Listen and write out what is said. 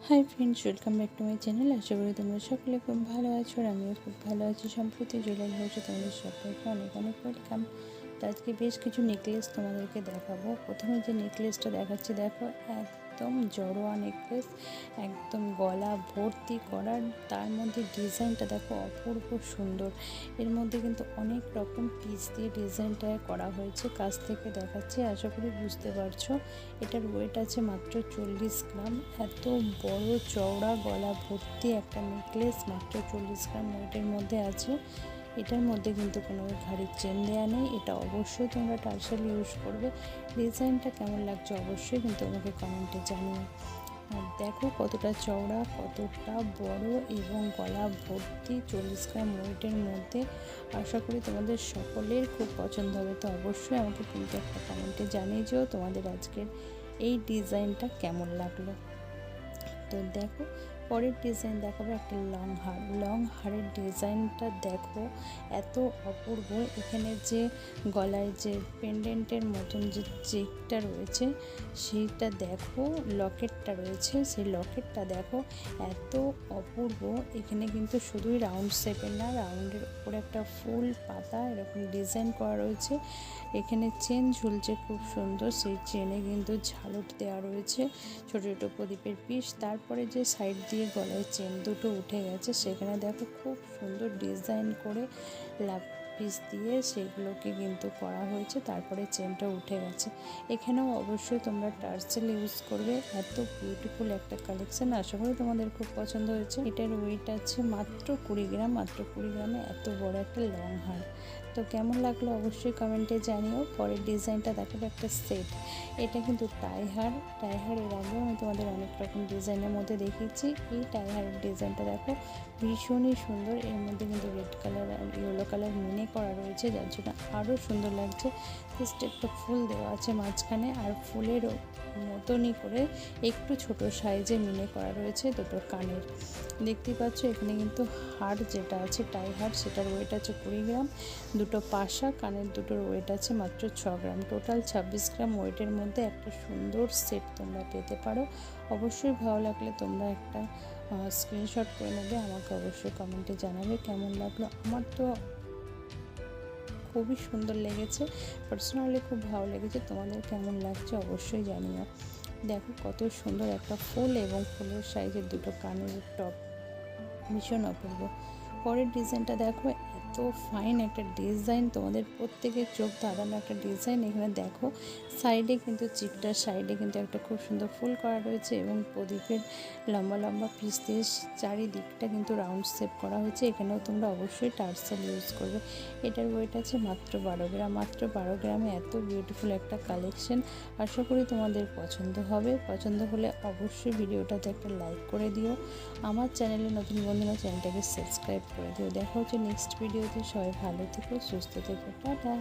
High friends, welcome back to my channel. আশা করি তোমরা সকলে খুব ভালো আছো আর আমিও খুব ভালো আছি। সম্প্রতি জুয়েলারি হাউসে তোমাদের সকলকে অনেক অনেক ওয়েলকাম। তো আজকে বেশ কিছু নেকলেস তোমাদেরকে দেখাবো। প্রথমে যে নেকলেসটা দেখাচ্ছি দেখো, একদম জড়োয়া নেকলেস, একদম গলা ভর্তি করার, তার মধ্যে ডিজাইনটা দেখো অপূর্ব সুন্দর। এর মধ্যে কিন্তু অনেক রকম পিস দিয়ে ডিজাইনটা করা হয়েছে। কাছ থেকে দেখাচ্ছি, আশা করি বুঝতে পারছো। এটার ওয়েট আছে মাত্র 40 গ্রাম। এত বড় চওড়া গলা ভর্তি একটা নেকলেস মাত্র 40 গ্রাম ওয়েটের মধ্যে আছে। এটার মধ্যে কিন্তু কোনো ঘাড়ির চেন দেওয়া নেই। এটা অবশ্যই তোমরা টার্সেল ইউজ করবে। ডিজাইনটা কেমন লাগছে অবশ্যই কিন্তু আমাকে কমেন্টে জানিও। আর দেখো কতটা চওড়া, কতটা বড় এবং গলা ভর্তি 40 গ্রাম ওয়েটের মধ্যে। আশা করি তোমাদের সকলের খুব পছন্দ হবে। তো অবশ্যই আমাকে কিন্তু একটা কমেন্টে জানিয়ে যেও তোমাদের আজকের এই ডিজাইনটা কেমন লাগলো। তো দেখো পরের ডিজাইন দেখাবো একটা লং হারের ডিজাইনটা দেখো এত অপূর্ব। এখানে যে গলায় যে পেন্ডেন্টের মতন যে চেকটা রয়েছে সেইটা দেখো, লকেটটা রয়েছে সেই লকেটটা দেখো এত অপূর্ব। এখানে কিন্তু শুধুই রাউন্ড শেপের না, রাউন্ডের উপরে একটা ফুল পাতা এরকম ডিজাইন করা রয়েছে। এখানে চেন ঝুলছে খুব সুন্দর, সেই চেনে কিন্তু ঝালট দেওয়া রয়েছে ছোটো ছোটো প্রদীপের পিস। তারপরে যে সাইড দিয়ে গলায় চেন দুটো উঠে গেছে, সেখানে দেখো খুব সুন্দর ডিজাইন করে লাভ পিস দিয়ে সেগুলোকে কিন্তু করা হয়েছে। তারপরে চেনটা উঠে গেছে। এখানেও অবশ্যই তোমরা টার্সেল ইউজ করবে। এত বিউটিফুল একটা কালেকশন, আশা করি তোমাদের খুব পছন্দ হয়েছে। এটার ওয়েট আছে মাত্র 20 গ্রাম। মাত্র 20 গ্রামে এত বড় একটা লং হার। তো কেমন লাগলো অবশ্যই কমেন্টে জানিও। পরের ডিজাইনটা দেখাবো একটা সেট। এটা কিন্তু টাই হার এর আগেও আমি তোমাদের অনেক রকম ডিজাইনের মধ্যে দেখিয়েছি। এই টাই হারের ডিজাইনটা দেখো ভীষণই সুন্দর। এর মধ্যে কিন্তু রেড কালার আর ইয়েলো কালার মিনে করা রয়েছে, যার জন্য আরও সুন্দর লাগছে। জাস্ট একটা ফুল দেওয়া আছে মাঝখানে, আর ফুলের মতনই করে একটু ছোট সাইজে মিনে করা রয়েছে দুটো কানের। দেখতেই পাচ্ছ এখানে কিন্তু হার যেটা আছে টাই হার, সেটার ওয়েট আছে 20 গ্রাম। দুটো পাশা কানের দুটোর ওয়েট আছে মাত্র 6 গ্রাম। টোটাল 26 গ্রাম ওয়েটের মধ্যে একটা সুন্দর সেট তোমরা পেতে পারো। অবশ্যই ভালো লাগলে তোমরা একটা স্ক্রিনশট করে নেবে, আমাকে অবশ্যই কমেন্টে জানাবে কেমন লাগলো। আমার তো খুবই সুন্দর লেগেছে, পার্সোনালি খুব ভালো লেগেছে। তোমাদের কেমন লাগছে অবশ্যই জানিও। দেখো কত সুন্দর একটা ফুল এবং ফুলের সাইজের দুটো কানের টপ, ভীষণ অপূর্ব। পরের ডিজাইনটা দেখো এত ফাইন একটা ডিজাইন, তোমাদের প্রত্যেকের চোখ ধাঁধানো একটা ডিজাইন। এখানে দেখো সাইডে কিন্তু চিকটার সাইডে কিন্তু একটা খুব সুন্দর ফুল করা রয়েছে এবং প্রদীপের লম্বা লম্বা পিস দিয়ে চারিদিকটা কিন্তু রাউন্ড শেপ করা হয়েছে। এখানেও তোমরা অবশ্যই টার্সেল ইউজ করবে। এটার ওয়েট আছে মাত্র 12 গ্রাম। মাত্র 12 গ্রামে এত বিউটিফুল একটা কালেকশন। আশা করি তোমাদের পছন্দ হবে। পছন্দ হলে অবশ্যই ভিডিওটাতে একটা লাইক করে দিও। আমার চ্যানেলে নতুন বন্ধুরা চ্যানেলটাকে সাবস্ক্রাইব করে দিও। দেখা হচ্ছে নেক্সট ভিডিওতে। সবাই ভালো থেকো, সুস্থ থেকো, টাটা।